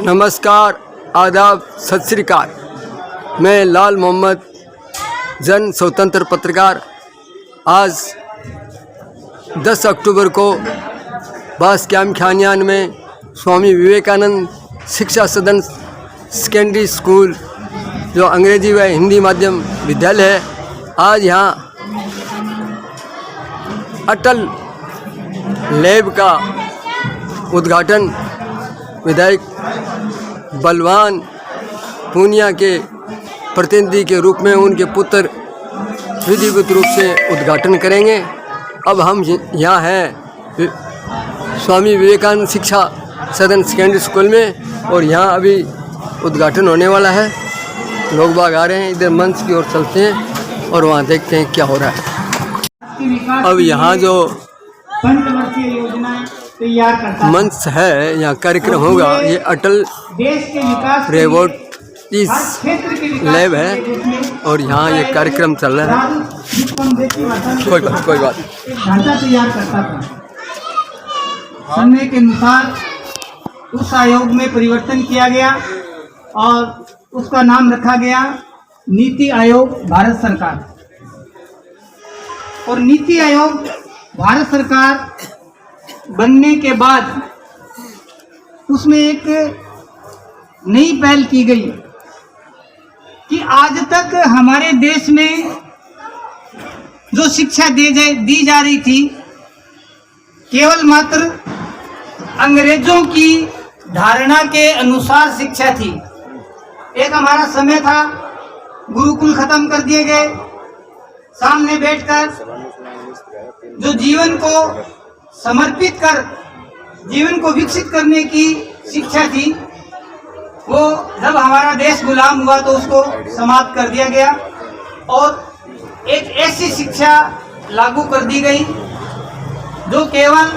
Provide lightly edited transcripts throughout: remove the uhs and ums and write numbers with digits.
नमस्कार, आदाब, सत श्री अकाल। मैं लाल मोहम्मद, जन स्वतंत्र पत्रकार। आज 10 अक्टूबर को बास कैंप खानियान में स्वामी विवेकानंद शिक्षा सदन सेकेंडरी स्कूल, जो अंग्रेजी व हिंदी माध्यम विद्यालय है, आज यहाँ अटल लैब का उद्घाटन विधायक बलवान पूनिया के प्रतिनिधि के रूप में उनके पुत्र विधिवत रूप से उद्घाटन करेंगे। अब हम यहाँ हैं स्वामी विवेकानंद शिक्षा सदन सेकेंडरी स्कूल में और यहाँ अभी उद्घाटन होने वाला है। लोग बाग आ रहे हैं, इधर मंच की ओर चलते हैं और वहाँ देखते हैं क्या हो रहा है। अब यहाँ जो पंचवर्षीय योजनाएं तैयार करता है। मंच है, यहाँ कार्यक्रम होगा। ये अटल देश के विकास लेबोरेटरीज लैब है और यहाँ ये कार्यक्रम चल रहा है। कोई बात एक ढांचा तैयार करता था। समय के अनुसार उस आयोग में परिवर्तन किया गया और उसका नाम रखा गया नीति आयोग भारत सरकार। और नीति आयोग भारत सरकार बनने के बाद उसमें एक नई पहल की गई कि आज तक हमारे देश में जो शिक्षा दी जा रही थी, केवल मात्र अंग्रेजों की धारणा के अनुसार शिक्षा थी। एक हमारा समय था, गुरुकुल खत्म कर दिए गए, सामने बैठकर जो जीवन को समर्पित कर जीवन को विकसित करने की शिक्षा थी, वो जब हमारा देश गुलाम हुआ तो उसको समाप्त कर दिया गया और एक ऐसी शिक्षा लागू कर दी गई जो केवल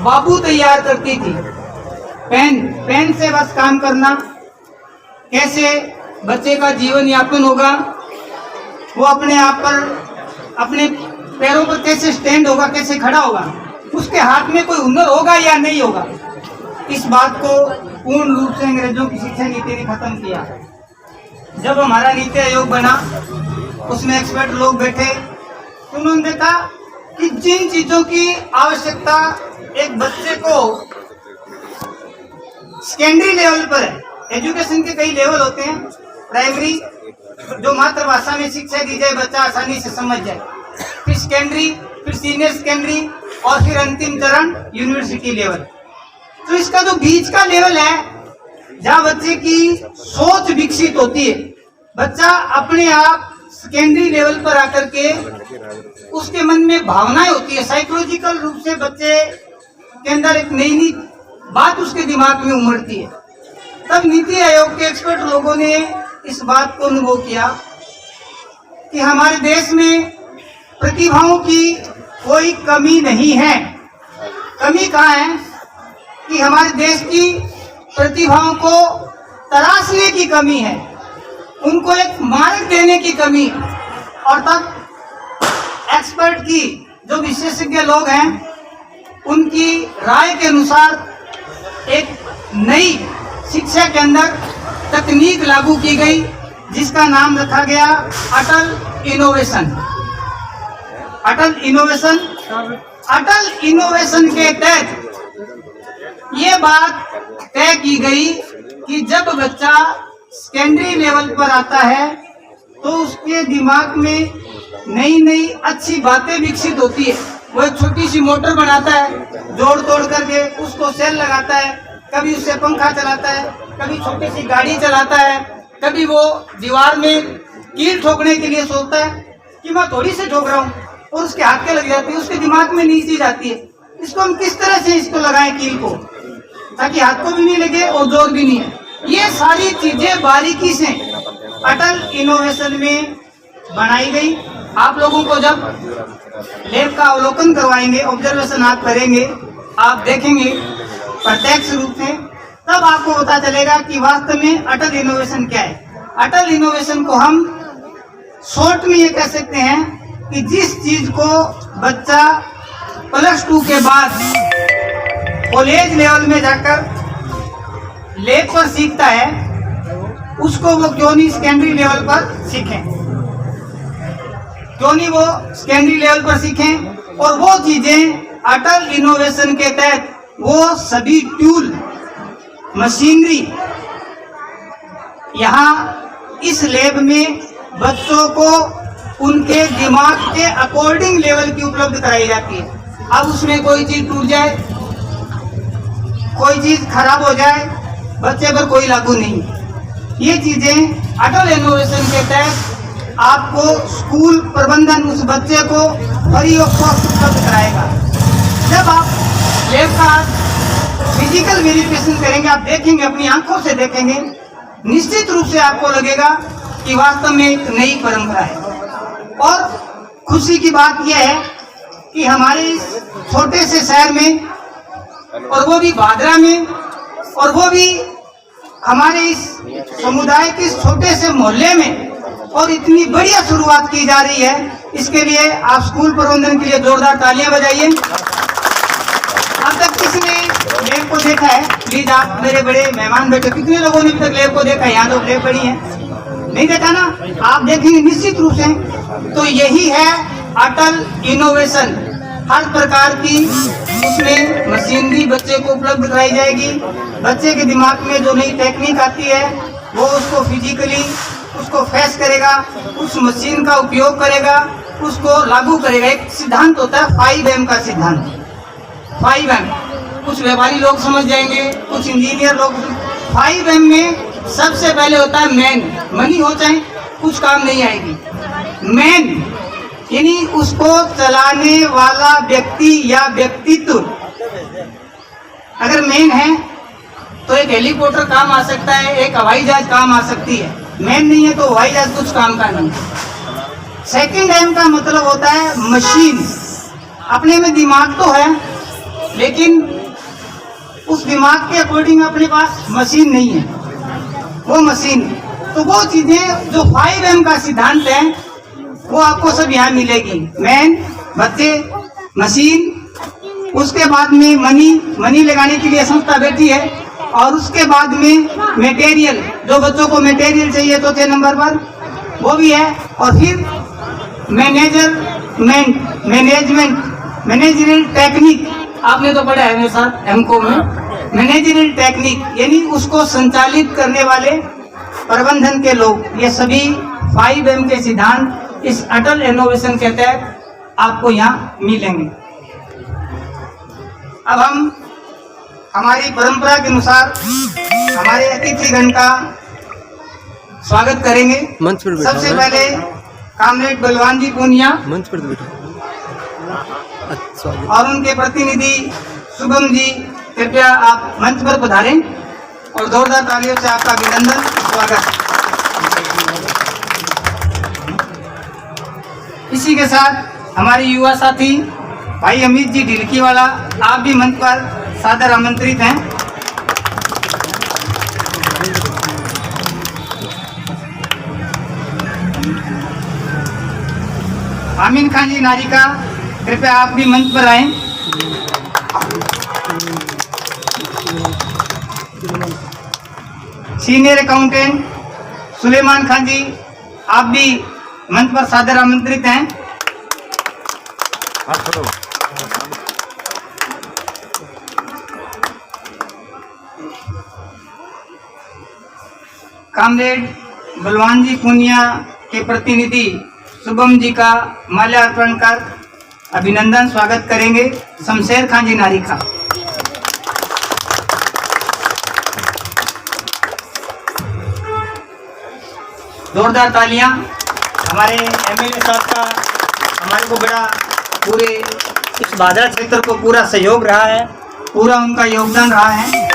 बाबू तैयार करती थी। पेन से बस काम करना, कैसे बच्चे का जीवन यापन होगा, वो अपने आप पर अपने पैरों पर कैसे स्टैंड होगा, कैसे खड़ा होगा, उसके हाथ में कोई हुनर होगा या नहीं होगा, इस बात को पूर्ण रूप से अंग्रेजों की शिक्षा नीति ने खत्म किया। जब हमारा नीति आयोग बना, उसमें एक्सपर्ट लोग बैठे, तो उन्होंने देखा कि जिन चीजों की आवश्यकता एक बच्चे को सेकेंडरी लेवल पर है, एजुकेशन के कई लेवल होते हैं, प्राइमरी जो मातृभाषा में शिक्षा दी जाए, बच्चा आसानी से समझ जाए, फिर सेकेंडरी, फिर सीनियर सेकेंडरी और फिर अंतिम चरण यूनिवर्सिटी लेवल। तो इसका जो बीच का लेवल है, जहाँ बच्चे की सोच विकसित होती है, बच्चा अपने आप सेकेंडरी लेवल पर आकर के उसके मन में भावनाएं होती है, साइकोलॉजिकल रूप से बच्चे के अंदर एक नई बात उसके दिमाग में उमड़ती है। तब नीति आयोग के एक्सपर्ट लोगों ने इस बात को अनुभव किया कि हमारे देश में प्रतिभाओं की कोई कमी नहीं है। कमी कहाँ है कि हमारे देश की प्रतिभाओं को तराशने की कमी है, उनको एक मार्ग देने की कमी। और तब एक्सपर्ट की जो विशेषज्ञ लोग हैं, उनकी राय के अनुसार एक नई शिक्षा के अंदर तकनीक लागू की गई, जिसका नाम रखा गया अटल इनोवेशन। अटल इनोवेशन के तहत ये बात तय की गई कि जब बच्चा सेकेंडरी लेवल पर आता है तो उसके दिमाग में नई नई अच्छी बातें विकसित होती है। वो एक छोटी सी मोटर बनाता है, जोड़ तोड़ करके उसको सेल लगाता है, कभी उससे पंखा चलाता है, कभी छोटी सी गाड़ी चलाता है, कभी वो दीवार में कील ठोकने के लिए सोचता है कि मैं थोड़ी से ठोक रहा हूँ, और उसके हाथ के लग जाती है, उसके दिमाग में नई चीज आती है, इसको हम किस तरह से इसको लगाएं कील को, ताकि हाथ को भी नहीं लगे और जोर भी नहीं है। ये सारी चीजें बारीकी से अटल इनोवेशन में बनाई गई। आप लोगों को जब लैब का अवलोकन करवाएंगे, ऑब्जर्वेशन आप करेंगे, आप देखेंगे प्रत्यक्ष रूप से, तब आपको पता चलेगा कि वास्तव में अटल इनोवेशन क्या है। अटल इनोवेशन को हम शॉर्ट में ये कह सकते हैं कि जिस चीज को बच्चा +2 के बाद कॉलेज लेवल में जाकर लैब पर सीखता है उसको वो क्यों नहीं सेकेंडरी लेवल पर सीखें, क्यों नहीं वो सेकेंडरी लेवल पर सीखें। और वो चीजें अटल इनोवेशन के तहत वो सभी टूल मशीनरी यहाँ इस लैब में बच्चों को उनके दिमाग के अकॉर्डिंग लेवल की उपलब्ध कराई जाती है। अब उसमें कोई चीज टूट जाए, कोई चीज खराब हो जाए, बच्चे पर कोई लागू नहीं। ये चीजें अटल इनोवेशन के तहत आपको स्कूल प्रबंधन उस बच्चे को फ्री ऑफ कॉस्ट उपलब्ध कराएगा। जब आप लैब का फिजिकल वेरिफिकेशन करेंगे, आप देखेंगे, अपनी आंखों से देखेंगे, निश्चित रूप से आपको लगेगा कि वास्तव में एक नई परंपरा है। और खुशी की बात यह है कि हमारे इस छोटे से शहर में, और वो भी भादरा में, और वो भी हमारे इस समुदाय के छोटे से मोहल्ले में, और इतनी बढ़िया शुरुआत की जा रही है। इसके लिए आप स्कूल प्रबंधन के लिए जोरदार तालियां बजाइए। अब तक किसी ने लैब को देखा है? प्लीज आप मेरे बड़े मेहमान बैठे, कितने लोगों ने अभी तक लैब को देखा है? यहाँ तो लैब बड़ी है, नहीं देखा ना? आप देखेंगे निश्चित रूप से। तो यही है अटल इनोवेशन। हर प्रकार की उसमें मशीनरी बच्चे को उपलब्ध कराई जाएगी। बच्चे के दिमाग में जो नई टेक्निक आती है वो उसको फिजिकली उसको फेस करेगा, उस मशीन का उपयोग करेगा, उसको लागू करेगा। एक सिद्धांत होता है 5M का सिद्धांत, 5M। कुछ व्यापारी लोग समझ जाएंगे, कुछ इंजीनियर लोग। 5M में सबसे पहले होता है मैन। मनी हो चाहे कुछ काम नहीं आएगी। मैन यानी उसको चलाने वाला व्यक्ति या व्यक्तित्व। अगर मैन है तो एक हेलीकॉप्टर काम आ सकता है, एक हवाई जहाज काम आ सकती है। मैन नहीं है तो हवाई जहाज कुछ काम का नहीं। सेकंड M का मतलब होता है मशीन। अपने में दिमाग तो है लेकिन उस दिमाग के अकॉर्डिंग अपने पास मशीन नहीं है, वो मशीन। तो वो चीजें जो 5M का सिद्धांत है वो आपको सब यहाँ मिलेगी। मैन, बच्चे, मशीन, उसके बाद में मनी लगाने के लिए संस्था बैठी है, और उसके बाद में मटेरियल, जो बच्चों को मटेरियल चाहिए चौथे नंबर पर वो भी है। और फिर मैनेजरियल टेक्निक, आपने तो पढ़ा है मेरे साथ एमको में। मैनेजरियल टेक्निक यानी उसको संचालित करने वाले प्रबंधन के लोग। ये सभी 5M के सिद्धांत इस अटल इनोवेशन के तहत आपको यहाँ मिलेंगे। अब हम हमारी परंपरा के अनुसार हमारे अतिथिगण का स्वागत करेंगे। मंच पर बैठो। सबसे पहले कामरेड बलवान जी पूनिया मंच पर बैठो। अच्छा, और उनके प्रतिनिधि शुभम जी, कृपया आप मंच पर पधारें और जोरदार तालियों से आपका अभिनंदन, स्वागत। इसी के साथ हमारे युवा साथी भाई अमित जी ढिलकीवाला, आप भी मंच पर सादर आमंत्रित हैं। आमीन खान जी नारिका, कृपया आप भी मंच पर आएं। सीनियर अकाउंटेंट सुलेमान खान जी, आप भी मंच पर सादर आमंत्रित हैं। कामरेड बलवान जी पूनिया के प्रतिनिधि शुभम जी का माल्यार्पण कर अभिनंदन स्वागत करेंगे शमशेर खान जी नारिका। जोरदार तालियां हमारे MLA साहब का, हमारे को बड़ा पूरे इस भादरा क्षेत्र को पूरा सहयोग रहा है, पूरा उनका योगदान रहा है।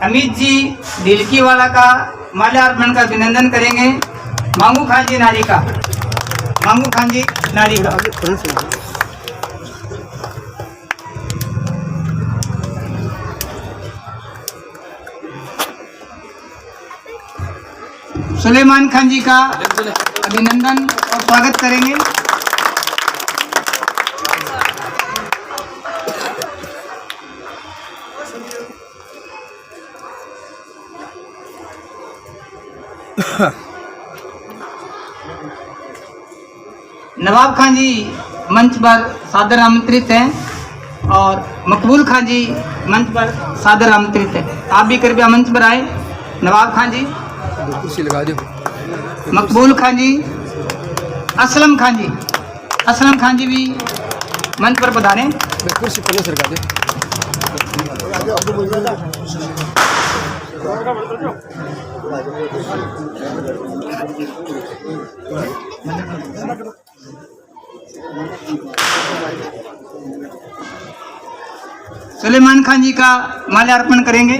अमित जी ढिलकीवाला का माल्यार्पण का अभिनंदन करेंगे मांगू खान जी नारिका। मांगू खान जी नारिका। सुलेमान खान जी का अभिनंदन और स्वागत करेंगे। नवाब खान जी मंच पर सादर आमंत्रित हैं और मकबूल खान जी मंच पर सादर आमंत्रित हैं। आप भी कृपया मंच पर आए। नवाब खान जी, दो कुर्सी लगा दो। मकबूल खान जी, असलम खान जी भी मंच पर पधारें। कुर्सी पहले सरका दे। सुलेमान खान जी का माल्यार्पण करेंगे।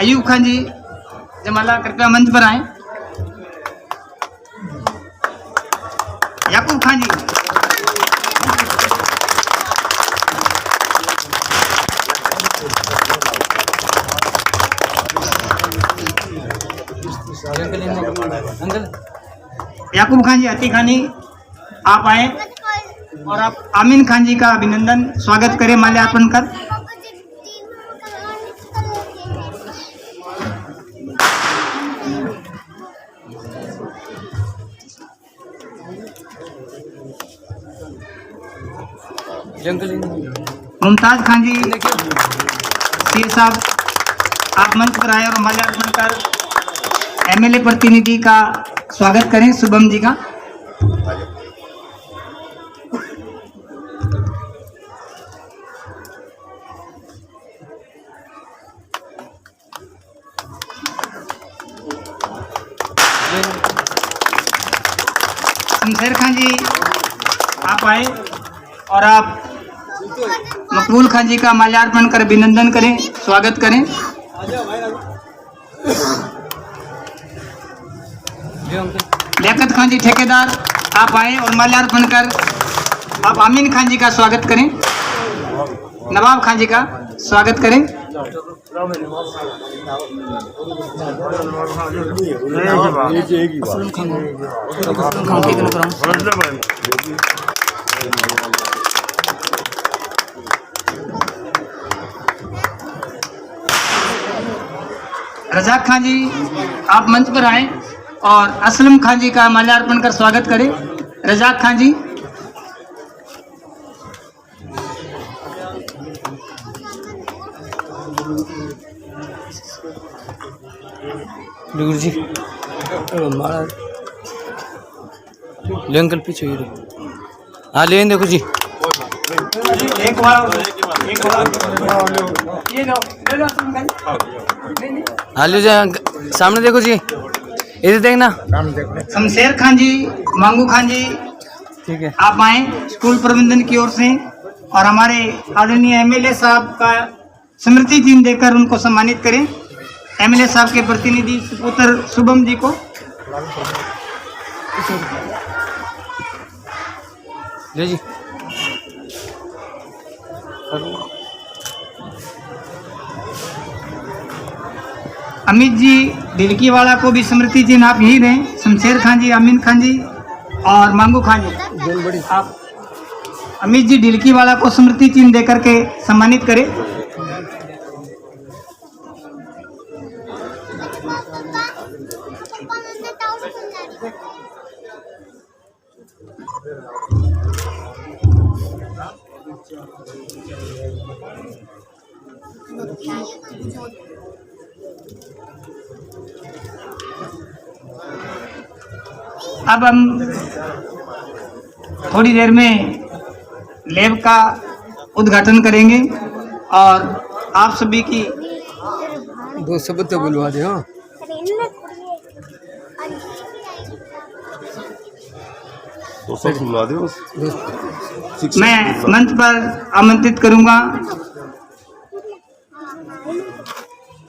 अयूब खान जी जमाला कृपया मंच पर आए। याकूब खान जी, याकूब खान जी, अती खानी आप आए और आप आमीन खान जी का अभिनंदन स्वागत करें माल्यार्पण कर। मुमताज खान जी, सीए साहब आप मंच पर आए और माल्यार्पण कर एमएलए प्रतिनिधि का स्वागत करें शुभम जी का। शमशेर खान जी आप आए और आप मकबूल खान जी का माल्यार्पण कर अभिनंदन करें, स्वागत करें। लियाकत खान जी ठेकेदार आप आए और माल्यार्पण कर आप आमीन खान जी का स्वागत करें, नवाब खान जी का स्वागत करें। रजाक खान जी आप मंच पर आए और असलम खान जी का माल्यार्पण कर स्वागत करें। रजाक खान जी, जी ले अंकल पीछे हाँ ले देखो जी। एक बार ये लो ले लो असलम खान। हाँ ले जा सामने देखो जी, इधर देखना। शमशेर खान जी, मांगू खान जी, ठीक है आप आए स्कूल प्रबंधन की ओर से और हमारे आदरणीय एमएलए साहब का स्मृति चिन्ह देकर उनको सम्मानित करें। एमएलए साहब के प्रतिनिधि सुपुत्र शुभम जी को। ले जी अमित जी ढिलकीवाला को भी स्मृति चिन्ह आप यही दें। शमशेर खान जी, अमीन खान जी और मांगू खान जी, आप अमित जी ढिलकीवाला को स्मृति चिन्ह देकर के सम्मानित करें। अब हम थोड़ी देर में लैब का उद्घाटन करेंगे और आप सभी की दो शब्द तो बुलवा दे। हाँ तो सब बुला दो। मैं मंच पर आमंत्रित करूंगा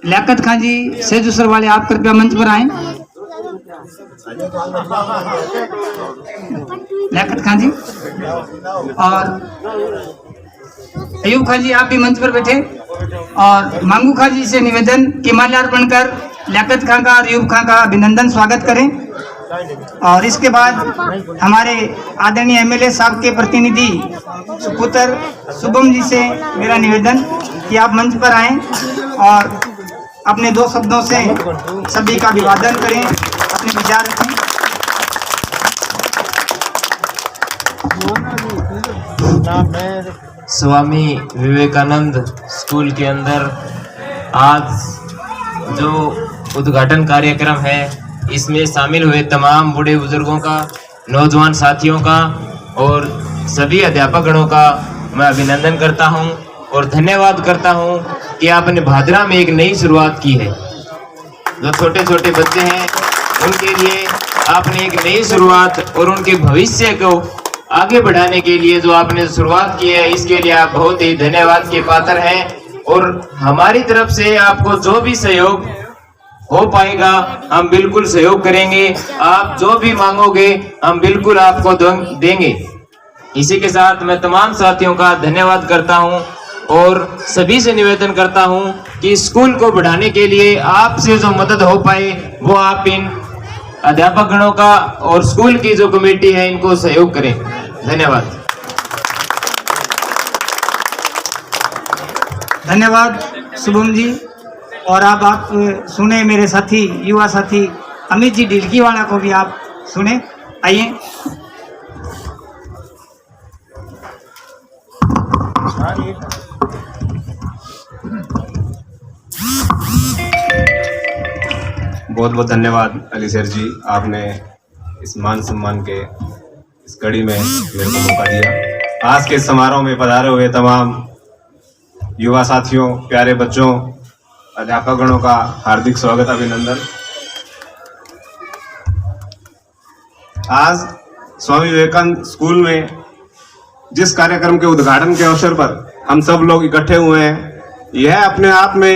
लियाकत खान जी, सेजूसर वाले, आप कृपया मंच पर आए। लियाकत खान जी और अयूब खान जी आप भी मंच पर बैठे और मांगू खान जी से निवेदन कि माल्यार्पण कर लियाकत खान का और अयूब खान का अभिनंदन स्वागत करें। और इसके बाद हमारे आदरणीय एमएलए साहब के प्रतिनिधि सुपुत्र शुभम जी से मेरा निवेदन कि आप मंच पर आएं और अपने 2 शब्दों से सभी का अभिवादन करें, अपने विचार रखें। स्वामी विवेकानंद स्कूल के अंदर आज जो उद्घाटन कार्यक्रम है, इसमें शामिल हुए तमाम बूढ़े बुजुर्गों का, नौजवान साथियों का और सभी अध्यापकगणों का मैं अभिनंदन करता हूं और धन्यवाद करता हूं कि आपने भादरा में एक नई शुरुआत की है। जो छोटे छोटे बच्चे हैं उनके लिए आपने एक नई शुरुआत और उनके भविष्य को आगे बढ़ाने के लिए जो आपने शुरुआत की है, इसके लिए आप बहुत ही धन्यवाद के पात्र हैं। और हमारी तरफ से आपको जो भी सहयोग हो पाएगा हम बिल्कुल सहयोग करेंगे। आप जो भी मांगोगे हम बिल्कुल आपको देंगे। इसी के साथ मैं तमाम साथियों का धन्यवाद करता हूं और सभी से निवेदन करता हूं कि स्कूल को बढ़ाने के लिए आपसे जो मदद हो पाए वो आप इन अध्यापक गणों का और स्कूल की जो कमेटी है इनको सहयोग करें। धन्यवाद। धन्यवाद शुभम जी। और अब आप सुने मेरे साथी, युवा साथी अमित जी ढिलकीवाला को भी आप सुने। आइए। बहुत बहुत धन्यवाद अली सर जी, आपने इस मान सम्मान के इस कड़ी में मेरे को मौका दिया। आज के समारोह में पधारे हुए तमाम युवा साथियों, प्यारे बच्चों, अध्यापकगणों का हार्दिक स्वागत, अभिनंदन। आज स्वामी विवेकानंद स्कूल में जिस कार्यक्रम के उद्घाटन के अवसर पर हम सब लोग इकट्ठे हुए हैं, यह अपने आप में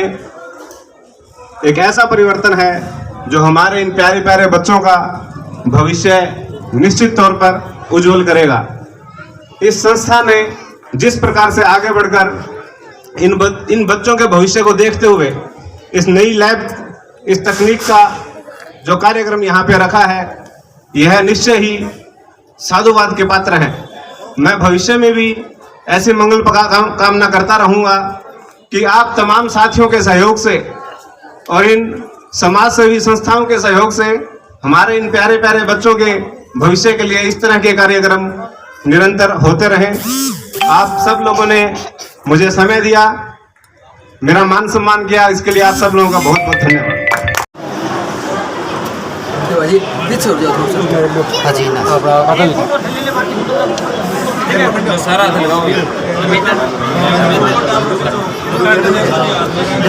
एक ऐसा परिवर्तन है जो हमारे इन प्यारे प्यारे बच्चों का भविष्य निश्चित तौर पर उज्जवल करेगा। इस संस्था ने जिस प्रकार से आगे बढ़कर इन बच्चों के भविष्य को देखते हुए इस नई लैब, इस तकनीक का जो कार्यक्रम यहाँ पे रखा है, यह निश्चय ही साधुवाद के पात्र है। मैं भविष्य में भी ऐसे मंगल कामना करता रहूँगा कि आप तमाम साथियों के सहयोग से और इन समाज सेवी संस्थाओं के सहयोग से हमारे इन प्यारे प्यारे बच्चों के भविष्य के लिए इस तरह के कार्यक्रम निरंतर होते रहें। आप सब लोगों ने मुझे समय दिया, मेरा मान सम्मान किया, इसके लिए आप सब लोगों का बहुत बहुत धन्यवाद।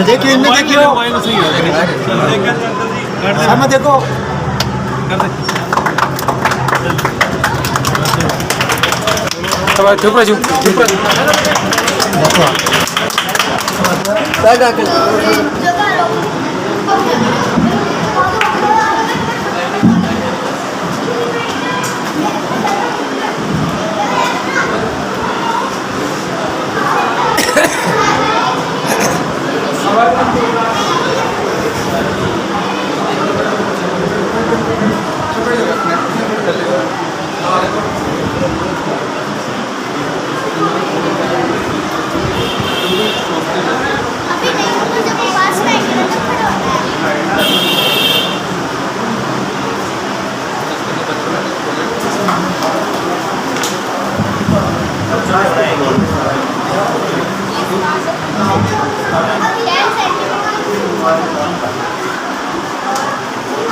देखिए इनमें देखिए सामने देखो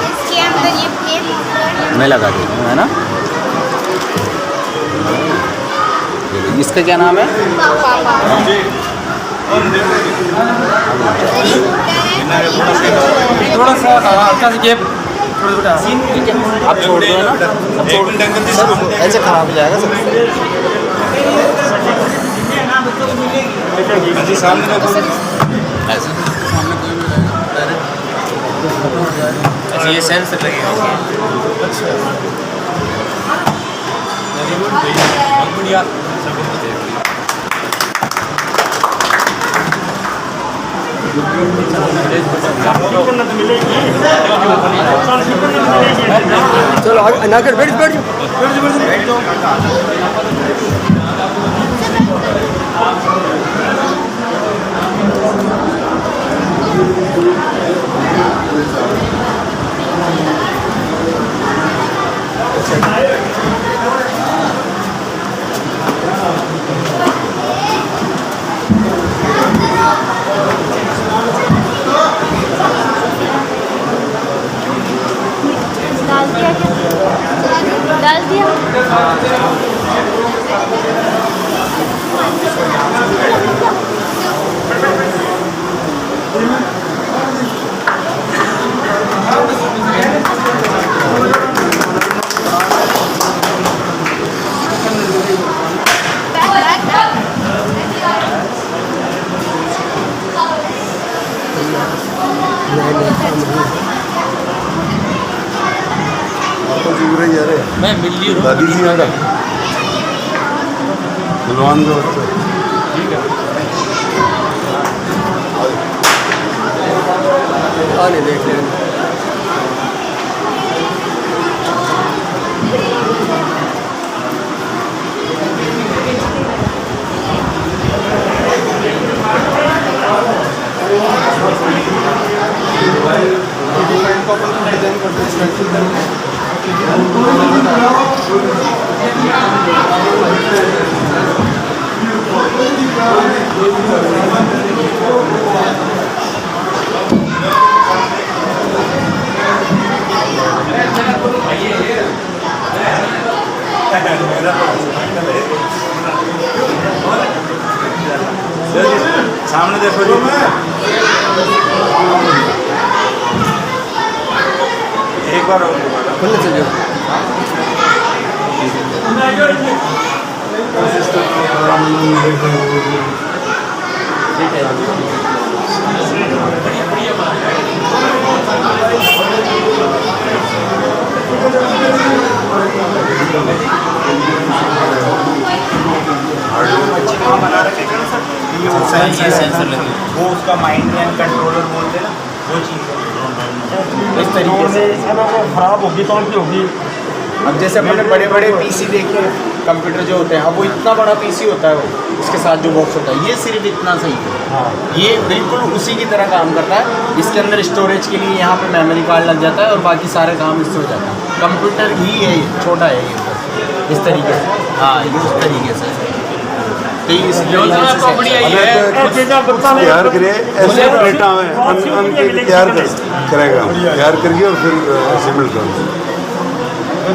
इसके अंदर ये प्लेट मैं लगा देता हूँ, है ना। इसका क्या नाम है? थोड़ा सा हल्का सा गैप, आप छोड़ दो ना, ऐसे खराब हो जाएगा सब। अच्छा ये सेंसर लगेगा। चलो आगे ना कर, बैठ बैठ डाल दिया क्या? डाल दिया। तो जीव रही जा रहे मैं मिल ली दादी जी यहाँ का बलवान का बच्चा आने देख लेना। सामने देखो जी एक बार खुले से जो ठीक है। बना रखे हैं सर, ये सेंसर लगे वो उसका माइंड एंड कंट्रोलर बोलते हैं ना, वो चीज़ है इस तरीके से। खराब होगी तो की होगी। अब जैसे अपने बड़े बड़े पीसी देखे कंप्यूटर जो होते हैं, अब वो इतना बड़ा पीसी होता है, वो उसके साथ जो बॉक्स होता है ये सिर्फ इतना सही है। ये बिल्कुल उसी की तरह काम करता है। इसके अंदर स्टोरेज के लिए यहाँ पे मेमोरी कार्ड लग जाता है और बाकी सारे काम इससे हो जाता है। कंप्यूटर ही है, छोटा है ये इस तरीके से। हाँ, ये उस तरीके से तो इस तैयार करे ऐसे प्लेटा में तैयार करेगा, तैयार करके और फिर असेंबल कर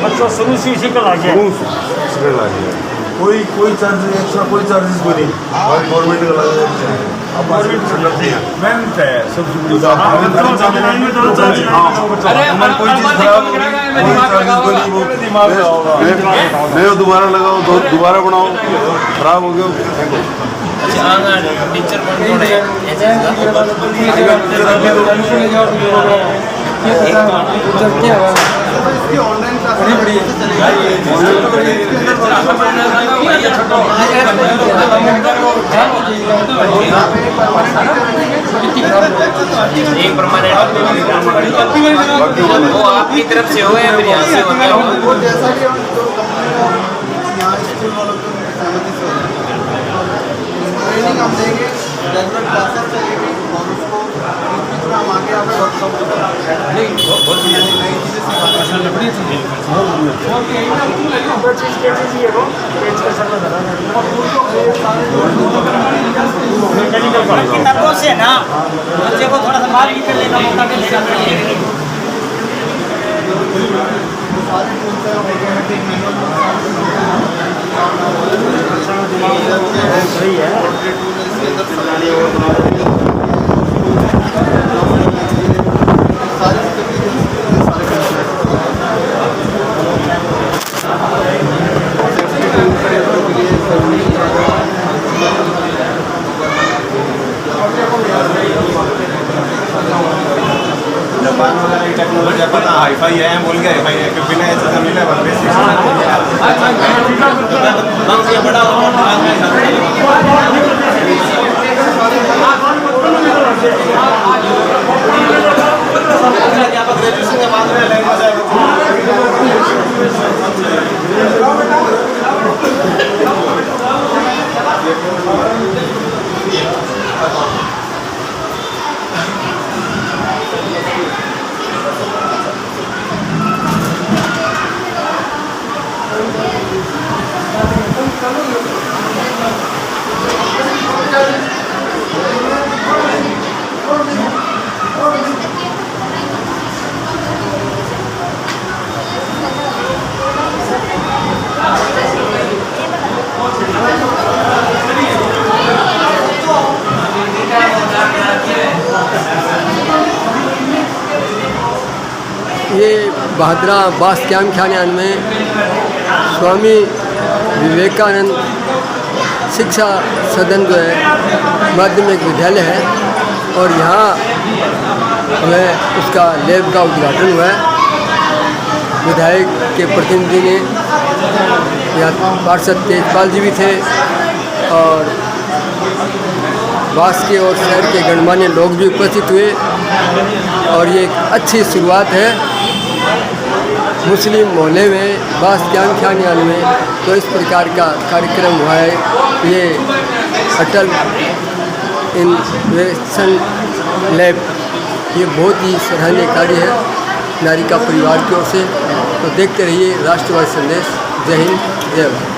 बच्चों शुरू से इसी का लग गया। कोई चार्ज एक्स्ट्रा कोई चार्जेस को नहीं, गवर्नमेंट का लगा अब गवर्नमेंट है सबसे बड़ी बात। कोई चीज़ खराब मैं दोबारा लगाओ, दोबारा बनाओ, खराब हो गया फेंको। टीचर कौन एक परमानेंट वो आपकी तरफ से हो या फिर यहाँ से हो गया? ट्रेनिंग हम देंगे, रेगुलर क्लासेस चलेगी और उसको हम आगे यहाँ पे वर्कशॉप नई चीज़ें किताबों से ना बच्चे को थोड़ा सा बाहर निकलने का मौका मिलेगा। सही है। जापान वगैरह की टेक्नोलॉजी अपन हाईफाई है बोल के हाईफाई है, क्योंकि ना ऐसा मिला है ग्रेजुएशन के बाद में लैंग्वेज बहादुरा बास क्याम खानियान में स्वामी विवेकानंद शिक्षा सदन जो है माध्यमिक विद्यालय है और यहाँ में उसका लैब का उद्घाटन हुआ है। विधायक के प्रतिनिधि ने यहाँ पार्षद तेजपाल जी भी थे और बास के और शहर के गणमान्य लोग भी उपस्थित हुए और ये एक अच्छी शुरुआत है मुस्लिम मोहल्ले में बास क्याम खानियान में। तो इस प्रकार का कार्यक्रम हुआ है। ये अटल इनोवेशन लैब ये बहुत ही सराहनीय कार्य है नारी का परिवार की ओर से। तो देखते रहिए राष्ट्रवादी संदेश। जय हिंद, जय भारत।